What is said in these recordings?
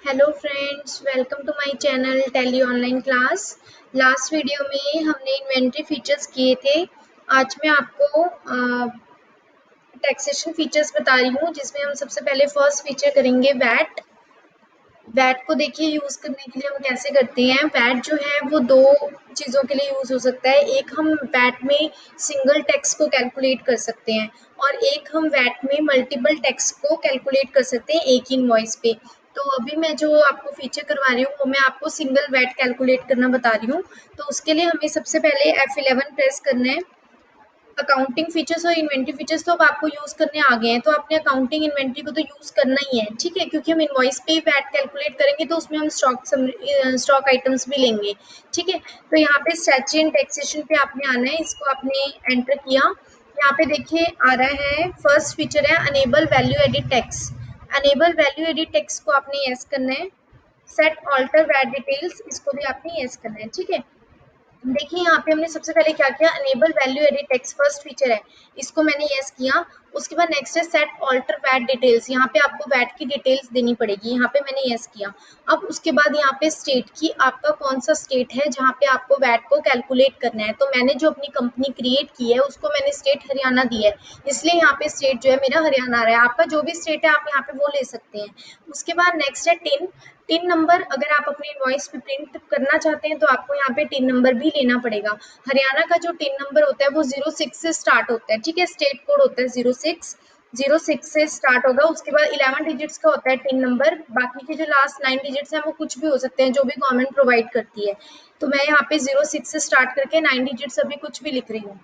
Hello friends, welcome to my channel Tally online class. Last video में हमने inventory features किए थे। आज मैं आपको टैक्सेशन फीचर्स बता रही हूँ, जिसमें हम सबसे पहले फर्स्ट फीचर करेंगे वैट। वैट को देखिए यूज़ करने के लिए हम कैसे करते हैं। वैट जो है वो दो चीज़ों के लिए यूज़ हो सकता है। एक हम वैट में सिंगल टैक्स को कैलकुलेट कर सकते हैं और एक हम वैट में मल्टीपल टैक्स को कैलकुलेट कर सकते हैं एक ही इनवॉइस पे। तो अभी मैं जो आपको फीचर करवा रही हूँ वो मैं आपको सिंगल वैट कैलकुलेट करना बता रही हूँ। तो उसके लिए हमें सबसे पहले F11 प्रेस करना है। अकाउंटिंग फीचर्स और इन्वेंटरी फीचर्स तो अब आपको यूज़ करने आ गए हैं, तो आपने अकाउंटिंग इन्वेंटरी को तो यूज़ करना ही है, ठीक है, क्योंकि हम इनवॉइस पे ही वैट कैलकुलेट करेंगे तो उसमें हम स्टॉक आइटम्स भी लेंगे, ठीक है। तो यहाँ पे स्टैट्यूटरी एंड टैक्सेशन पे आपने आना है, इसको आपने एंटर किया। यहाँ पे देखिए आ रहा है फर्स्ट फीचर है enable value added tax. Enable value added tax को आपने यस करना है। सेट ऑल्टर वैट डिटेल्स, इसको भी आपने यस करना है, ठीक है। देखिए यहाँ पे हमने सबसे पहले क्या किया, enable value added tax first feature है, इसको मैंने यस किया। उसके बाद नेक्स्ट है सेट ऑल्टर वैट डिटेल्स, यहाँ पे आपको वैट की डिटेल्स देनी पड़ेगी, यहाँ पे मैंने यस किया। अब उसके बाद यहाँ पे स्टेट की आपका कौन सा स्टेट है जहाँ पे आपको वैट को कैलकुलेट करना है। तो मैंने जो अपनी कंपनी क्रिएट की है उसको मैंने स्टेट हरियाणा दी है, इसलिए यहाँ पे स्टेट जो है मेरा हरियाणा आ रहा है। आपका जो भी स्टेट है आप यहाँ पे वो ले सकते हैं। उसके बाद नेक्स्ट है टिन। टिन नंबर अगर आप अपने इनवॉइस पे प्रिंट करना चाहते हैं तो आपको यहाँ पे टिन नंबर भी लेना पड़ेगा। हरियाणा का जो टिन नंबर होता है वो 06 से स्टार्ट होता है, ठीक है। स्टेट कोड होता है 06 से स्टार्ट होगा। उसके बाद 11 डिजिट्स का होता है टिन नंबर, बाकी के जो लास्ट 9 डिजिट्स हैं वो कुछ भी हो सकते हैं जो भी गवर्नमेंट प्रोवाइड करती है। तो मैं यहाँ पे 06 से स्टार्ट करके 9 डिजिट्स अभी कुछ भी लिख रही हूँ,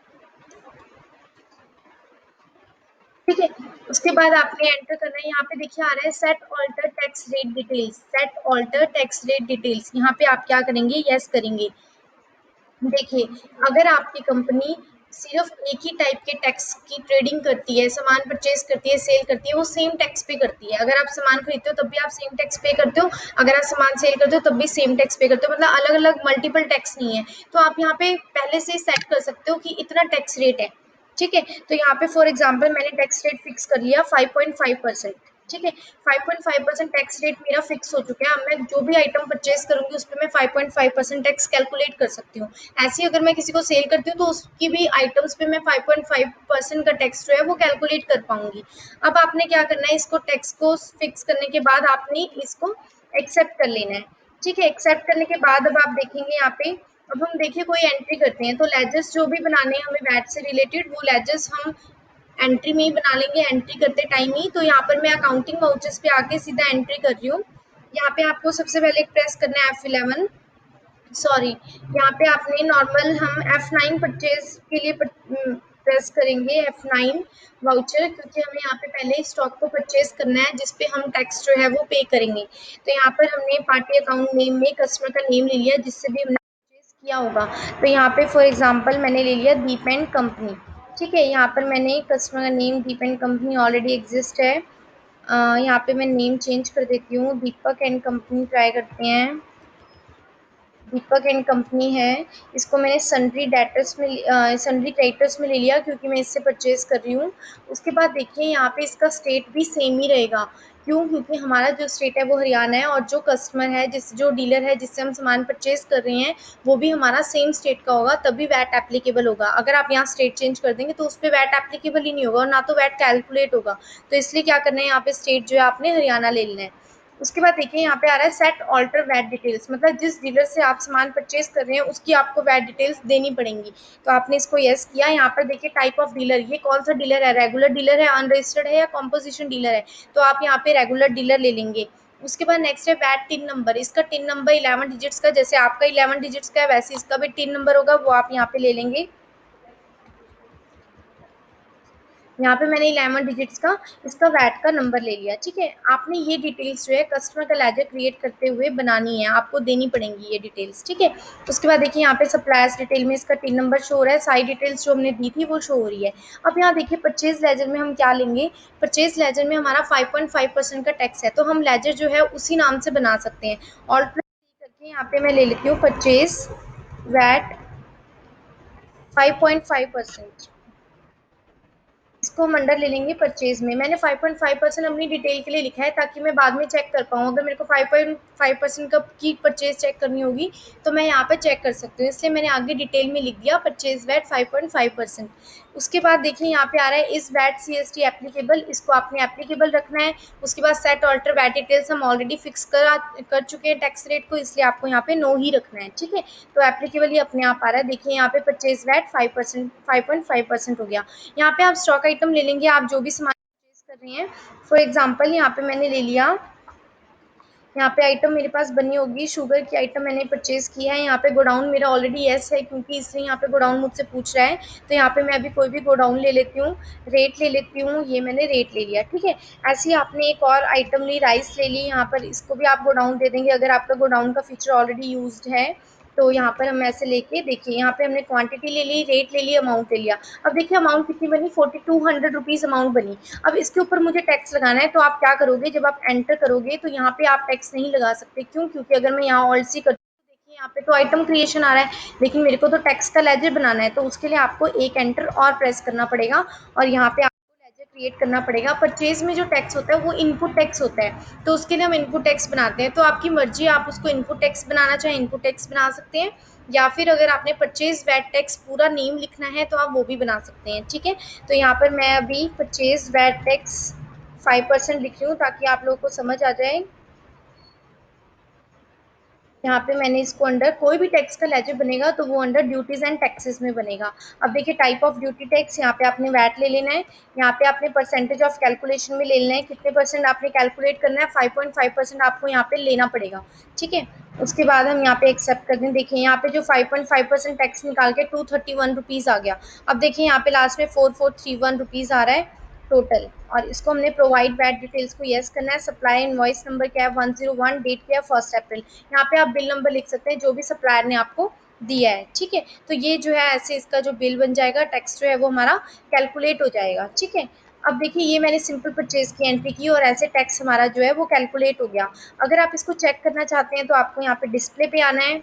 ठीक है। उसके बाद आपने एंटर करना है, यहाँ पे देखिए आ रहा है set alter tax rate details. Set alter tax rate details, यहाँ पे आप क्या करेंगे, यस करेंगे। देखिए अगर आपकी कंपनी सिर्फ एक ही टाइप के टैक्स की ट्रेडिंग करती है, सामान परचेज करती है, सेल करती है, वो सेम टैक्स पे करती है। अगर आप सामान खरीदते हो तब भी आप सेम टैक्स पे करते हो, अगर आप सामान सेल करते हो तब भी सेम टैक्स पे करते हो, मतलब अलग अलग मल्टीपल टैक्स नहीं है। तो आप यहाँ पे पहले से सेट कर सकते हो कि इतना टैक्स रेट है, ठीक है। तो यहाँ पे फॉर एग्जाम्पल मैंने टैक्स रेट फिक्स कर लिया 5.5%, ठीक है। 5.5% टैक्स रेट मेरा फिक्स हो चुका है। अब मैं जो भी आइटम परचेज करूंगी उस पर मैं 5.5% टैक्स कैलकुलेट कर सकती हूँ। ऐसे ही अगर मैं किसी को सेल करती हूँ तो उसकी भी आइटम्स पे मैं 5.5% का टैक्स जो है वो कैलकुलेट कर पाऊंगी। अब आपने क्या करना है, इसको टैक्स को फिक्स करने के बाद आपने इसको एक्सेप्ट कर लेना है, ठीक है। एक्सेप्ट करने के बाद अब आप देखेंगे यहाँ पे, अब हम देखिए कोई एंट्री करते हैं तो लेजर्स जो भी बनाने हैं हमें वैट से रिलेटेड, वो लेजर्स हम एंट्री में ही बना लेंगे, एंट्री करते टाइम ही। तो यहाँ पर मैं अकाउंटिंग वाउचर्स पे आके सीधा एंट्री कर रही हूँ। यहाँ पे आपको सबसे पहले प्रेस करना है F11, सॉरी यहाँ पे आपने नॉर्मल हम F9 परचेज के लिए प्रेस करेंगे F9 वाउचर, क्योंकि हमें यहाँ पे पहले स्टॉक को परचेज करना है जिसपे हम टैक्स जो है वो पे करेंगे। तो यहाँ पर हमने पार्टी अकाउंट नेम में कस्टमर का नेम ले लिया जिससे भी हमने परचेज किया होगा। तो यहाँ पे फॉर एग्जांपल मैंने ले लिया दीप एंड कंपनी, ठीक है। यहाँ पर मैंने कस्टमर का name Deep and company already exist है। यहाँ पे मैं नेम चेंज कर देती हूँ, दीपक एंड कंपनी ट्राई करते हैं। दीपक एंड कंपनी है, इसको मैंने सन्ड्री डेटर्स में सन्ड्री क्रेडिटर्स में ले लिया क्योंकि मैं इससे परचेज कर रही हूँ। उसके बाद देखिए यहाँ पे इसका स्टेट भी सेम ही रहेगा, क्यों, क्योंकि हमारा जो स्टेट है वो हरियाणा है और जो कस्टमर है जो डीलर है जिससे हम सामान परचेज कर रहे हैं वो भी हमारा सेम स्टेट का होगा, तभी वैट एप्लीकेबल होगा। अगर आप यहाँ स्टेट चेंज कर देंगे तो उस पर वैट एप्लीकेबल ही नहीं होगा और ना तो वैट कैलकुलेट होगा। तो इसलिए क्या करना है, यहाँ पे स्टेट जो है आपने हरियाणा ले लेना है। उसके बाद देखिए यहाँ पे आ रहा है सेट ऑल्टर वैट डिटेल्स, मतलब जिस डीलर से आप सामान परचेज कर रहे हैं उसकी आपको वैट डिटेल्स देनी पड़ेंगी। तो आपने इसको यस किया। यहाँ पर देखिए टाइप ऑफ डीलर, ये कौन सा डीलर है, रेगुलर डीलर है, अनरजिस्टर्ड है या कॉम्पोजिशन डीलर है, तो आप यहाँ पे रेगुलर डीलर ले लेंगे। उसके बाद नेक्स्ट है वैट टिन नंबर, इसका टिन नंबर 11 डिजिट्स का, जैसे आपका 11 डिजिट्स का है वैसे इसका भी टिन नंबर होगा, वो आप यहाँ पे ले लेंगे। यहाँ पे मैंने 11 डिजिट्स का इसका वैट का नंबर ले लिया, ठीक है। आपने ये डिटेल्स जो है कस्टमर का लेजर क्रिएट करते हुए बनानी है, आपको देनी पड़ेंगी ये डिटेल्स, ठीक है। उसके बाद देखिए यहाँ पे सप्लायर्स डिटेल में इसका टिन नंबर शो हो रहा है, सारी डिटेल्स जो हमने दी थी वो शो हो रही है। अब यहाँ देखिए परचेज लेजर में हम क्या लेंगे, परचेज लेजर में हमारा 5.5% का टैक्स है, तो हम लेजर जो है उसी नाम से बना सकते हैं। ऑल्टर करके यहाँ पे मैं ले लेती हूँ परचेज वैट 5.5%, इसको हम अंडर ले लेंगे परचेज में। मैंने 5.5% अपनी डिटेल के लिए लिखा है ताकि मैं बाद में चेक कर पाऊँ। अगर मेरे को 5.5% की परचेज चेक करनी होगी तो मैं यहाँ पे चेक कर सकती हूँ, इसलिए मैंने आगे डिटेल में लिख दिया परचेज वैट 5.5%। उसके बाद देखिए यहाँ पे आ रहा है इस वैट CST एप्लीकेबल, इसको आपने एप्लीकेबल रखना है। उसके बाद सेट ऑल्टर वैट डिटेल्स हम ऑलरेडी फिक्स कर चुके हैं टैक्स रेट को, इसलिए आपको यहाँ पे नो ही रखना है, ठीक है। तो एप्लीकेबल ही अपने आप आ रहा है। देखिए यहाँ पे परचेज वैट 5%, 5.5% हो गया। यहाँ पे आप स्टॉक आइटम ले लेंगे, आप जो भी सामान परचेज कर रहे हैं। फॉर एग्जाम्पल यहाँ पे मैंने ले लिया, यहाँ पे आइटम मेरे पास बनी होगी, शुगर की आइटम मैंने परचेज की है। यहाँ पे गोडाउन मेरा ऑलरेडी यस है, क्योंकि इसलिए यहाँ पे गोडाउन मुझसे पूछ रहा है। तो यहाँ पे मैं अभी कोई भी गोडाउन ले लेती हूँ, रेट ले लेती हूँ, ये मैंने रेट ले लिया, ठीक है। ऐसे ही आपने एक और आइटम ली, राइस ले ली, यहाँ पर इसको भी आप गोडाउन दे देंगे अगर आपका गोडाउन का फीचर ऑलरेडी यूज्ड है। तो यहाँ पर हम ऐसे लेके देखिए, यहाँ पे हमने क्वांटिटी ले ली, रेट ले ली, अमाउंट ले लिया। अब देखिए अमाउंट कितनी बनी, 4200 रुपीज़ अमाउंट बनी। अब इसके ऊपर मुझे टैक्स लगाना है, तो आप क्या करोगे, जब आप एंटर करोगे तो यहाँ पे आप टैक्स नहीं लगा सकते। क्यों? क्योंकि अगर मैं यहाँ ऑल सी करती हूँ, देखिए यहाँ पे तो आइटम क्रिएशन आ रहा है, लेकिन मेरे को तो टैक्स का लेजर बनाना है, तो उसके लिए आपको एक एंटर और प्रेस करना पड़ेगा और यहाँ पे क्रिएट करना पड़ेगा। परचेज में जो टैक्स होता है वो इनपुट टैक्स होता है, तो उसके लिए हम इनपुट टैक्स बनाते हैं। तो आपकी मर्जी, आप उसको इनपुट टैक्स बनाना चाहें इनपुट टैक्स बना सकते हैं, या फिर अगर आपने परचेज वैट टैक्स पूरा नेम लिखना है तो आप वो भी बना सकते हैं, ठीक है। तो यहाँ पर मैं अभी परचेज वैट टैक्स 5% लिख रही हूँ ताकि आप लोगों को समझ आ जाए। यहाँ पे मैंने इसको अंडर कोई भी टैक्स का लेजर बनेगा तो वो अंडर ड्यूटीज एंड टैक्सेस में बनेगा। अब देखिए टाइप ऑफ ड्यूटी टैक्स, यहाँ पे आपने वैट ले लेना है, यहाँ पे आपने परसेंटेज ऑफ कैलकुलेशन में ले लेना है, कितने परसेंट आपने कैलकुलेट करना है, 5.5% आपको यहाँ पे लेना पड़ेगा, ठीक है। उसके बाद हम यहाँ पे एक्सेप्ट कर दें। देखिए यहाँ पे जो 5.5% टैक्स निकाल के 231 रुपीज़ आ गया। अब देखिए यहाँ पे लास्ट में 4431 रुपीज़ आ रहा है टोटल, और इसको हमने प्रोवाइड वैट डिटेल्स को येस करना है। सप्लाई इनवॉइस नंबर क्या है, 101, डेट क्या है 1 अप्रैल। यहाँ पे आप बिल नंबर लिख सकते हैं जो भी सप्लायर ने आपको दिया है, ठीक है। तो ये जो है ऐसे इसका जो बिल बन जाएगा, टैक्स जो है वो हमारा कैलकुलेट हो जाएगा, ठीक है। अब देखिए ये मैंने सिंपल परचेज की एंट्री की और ऐसे टैक्स हमारा जो है वो कैलकुलेट हो गया। अगर आप इसको चेक करना चाहते हैं तो आपको यहाँ पे डिस्प्ले पे आना है,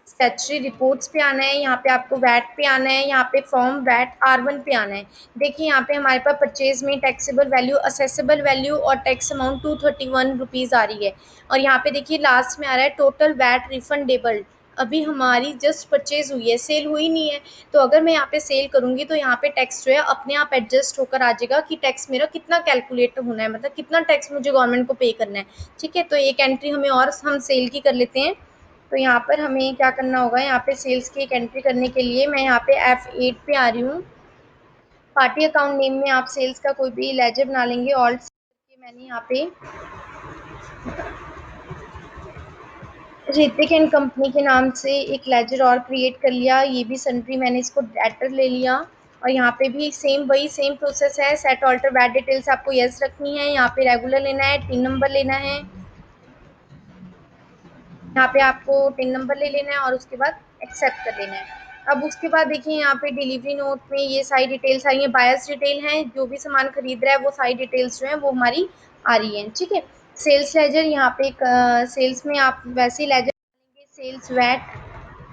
स्टैट्यूटरी रिपोर्ट्स पे आना है, यहाँ पे आपको वैट पे आना है, यहाँ पे फॉर्म वैट R1 पे आना है। देखिए यहाँ पे हमारे पास परचेज में टैक्सेबल वैल्यू, असेसेबल वैल्यू और टैक्स अमाउंट 231 रुपीज़ आ रही है। और यहाँ पे देखिए लास्ट में आ रहा है टोटल वैट रिफंडेबल। अभी हमारी जस्ट परचेज हुई है, सेल हुई नहीं है। तो अगर मैं यहाँ पे सेल करूंगी तो यहाँ पे टैक्स जो है अपने आप एडजस्ट होकर आ जाएगा कि टैक्स मेरा कितना कैलकुलेट होना है, मतलब कितना टैक्स मुझे गवर्नमेंट को पे करना है, ठीक है। तो एक एंट्री हमें और हम सेल की कर लेते हैं। तो यहाँ पर हमें क्या करना होगा, यहाँ पे सेल्स की एक एंट्री करने के लिए मैं यहाँ पे F8 पे आ रही हूँ। पार्टी अकाउंट नेम में आप सेल्स का कोई भी लेजर बना लेंगे। ऑल्ट करके मैंने यहाँ पे ऋतिक एंड कंपनी के नाम से एक लेजर और क्रिएट कर लिया। ये भी सन्ड्री मैंने इसको डेटर ले लिया, और यहाँ पे भी सेम वही सेम प्रोसेस है। सेट ऑल्टर वैट डिटेल्स आपको यस रखनी है, यहाँ पे रेगुलर लेना है, टिन नंबर लेना है, यहाँ पे आपको टिन नंबर ले लेना है और उसके बाद एक्सेप्ट कर लेना है। अब उसके बाद देखिए यहाँ पे डिलीवरी नोट में ये सारी डिटेल्स आ रही है, बायर्स डिटेल है, जो भी सामान खरीद रहा है वो सारी डिटेल्स जो है वो हमारी आ रही है, ठीक है। सेल्स लेजर, यहाँ पे सेल्स में आप वैसे ही लेजर डालेंगे, सेल्स वैट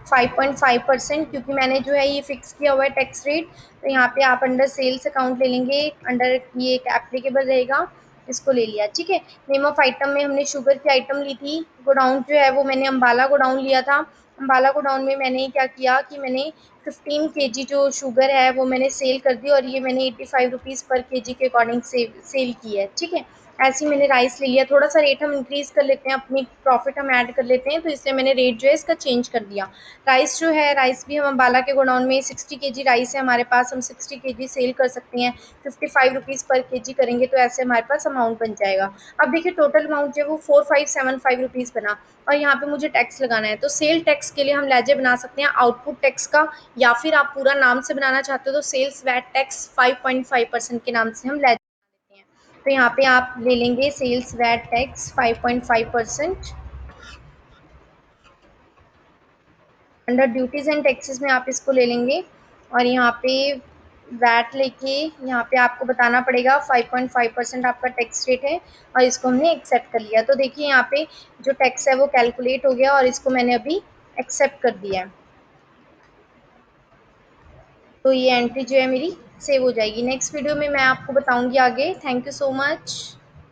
5.5%, क्योंकि मैंने जो है ये फिक्स किया हुआ है टैक्स रेट। तो यहाँ पे आप अंडर सेल्स अकाउंट ले लेंगे, अंडर ये एक एप्लीकेबल रहेगा, इसको ले लिया, ठीक है। नेम ऑफ आइटम में हमने शुगर की आइटम ली थी। गोडाउन जो है वो मैंने अम्बाला गोडाउन लिया था। अम्बाला गोडाउन में मैंने क्या किया कि मैंने 15 केजी जो शुगर है वो मैंने सेल कर दी, और ये मैंने 85 रुपीज़ पर केजी के अकॉर्डिंग सेल की है, ठीक है। ऐसे ही मैंने राइस ले लिया, थोड़ा सा रेट हम इंक्रीज़ कर लेते हैं, अपनी प्रॉफिट हम ऐड कर लेते हैं, तो इसलिए मैंने रेट जो है इसका चेंज कर दिया। राइस जो है, राइस भी हम अम्बाला के गोडाउन में 60 केजी राइस है हमारे पास, हम 60 केजी सेल कर सकते हैं। 55 रुपीज़ पर केजी करेंगे तो ऐसे हमारे पास अमाउंट बन जाएगा। अब देखिए टोटल अमाउंट जो है वो 4575 रुपीज़ बना, और यहाँ पे मुझे टैक्स लगाना है। तो सेल टैक्स के लिए हम लेजर बना सकते हैं आउटपुट टैक्स का, या फिर आप पूरा नाम से बनाना चाहते हो तो सेल्स वैट टैक्स 5.5% के नाम से हम लेजर बना लेते हैं। तो यहाँ पे आप ले लेंगे sales VAT tax 5.5%। Under duties and taxes में आप इसको ले लेंगे, और यहाँ पे वैट लेके यहाँ पे आपको बताना पड़ेगा 5.5% आपका टैक्स रेट है, और इसको हमने एक्सेप्ट कर लिया। तो देखिए यहाँ पे जो टैक्स है वो कैलकुलेट हो गया, और इसको मैंने अभी एक्सेप्ट कर दिया है। तो ये एंट्री जो है मेरी सेव हो जाएगी। नेक्स्ट वीडियो में मैं आपको बताऊँगी आगे। Thank you so much.